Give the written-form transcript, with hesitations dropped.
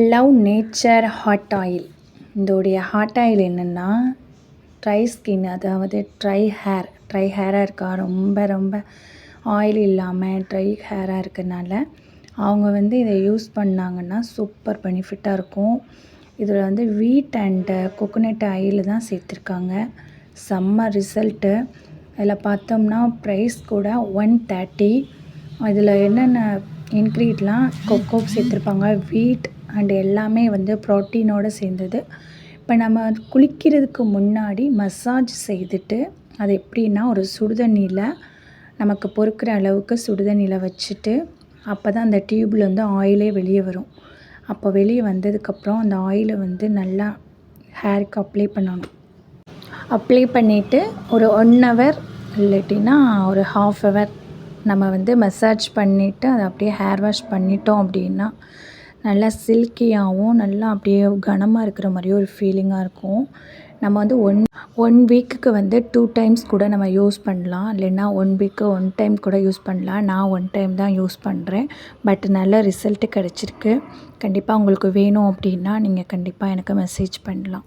Love nature hot oil. இதோடைய hot oil என்னென்னா dry skin, அதாவது ட்ரை ஹேராக இருக்கா, ரொம்ப ரொம்ப ஆயில் இல்லாமல் ட்ரை ஹேராக இருக்கனால அவங்க வந்து இதை யூஸ் பண்ணாங்கன்னா சூப்பர் பெனிஃபிட்டாக இருக்கும். இதில் வந்து வீட் அண்டு கோகோனட் ஆயில் தான் சேர்த்துருக்காங்க. செம்ம ரிசல்ட்டு. அதில் பார்த்தோம்னா ப்ரைஸ் கூட 130. இதில் என்னென்ன இன்க்ரீட்லாம் கொக்கோ சேர்த்துருப்பாங்க, வீட் அண்டு எல்லாமே வந்து ப்ரோட்டீனோடு சேர்ந்தது. இப்போ நம்ம குளிக்கிறதுக்கு முன்னாடி மசாஜ் செய்துட்டு அது எப்படின்னா ஒரு சுடுதண்ணியில் நமக்கு பொறுக்கிற அளவுக்கு சுடுதண்ணியில் வச்சுட்டு அப்போ தான் அந்த டியூப்பில் வந்து ஆயிலே வெளியே வரும். அப்போ வெளியே வந்ததுக்கப்புறம் அந்த ஆயிலை வந்து நல்லா ஹேருக்கு அப்ளை பண்ணணும். அப்ளை பண்ணிவிட்டு ஒரு 1 ஹவர் இல்லாட்டினா ஒரு 1/2 ஹவர் நம்ம வந்து மசாஜ் பண்ணிவிட்டு அதை அப்படியே ஹேர் வாஷ் பண்ணிட்டோம் அப்படின்னா நல்லா சில்கியாகவும் நல்லா அப்படியே கனமாக இருக்கிற மாதிரியே ஒரு ஃபீலிங்காக இருக்கும். நம்ம வந்து ஒன் வீக்குக்கு வந்து 2 டைம்ஸ் கூட நம்ம யூஸ் பண்ணலாம், இல்லைன்னா 1 வீக்கு 1 டைம் கூட யூஸ் பண்ணலாம். நான் 1 டைம் தான் யூஸ் பண்ணுறேன். பட் நல்ல ரிசல்ட்டு கிடச்சிருக்கு. கண்டிப்பாக உங்களுக்கு வேணும் அப்படின்னா நீங்கள் கண்டிப்பாக எனக்கு மெசேஜ் பண்ணலாம்.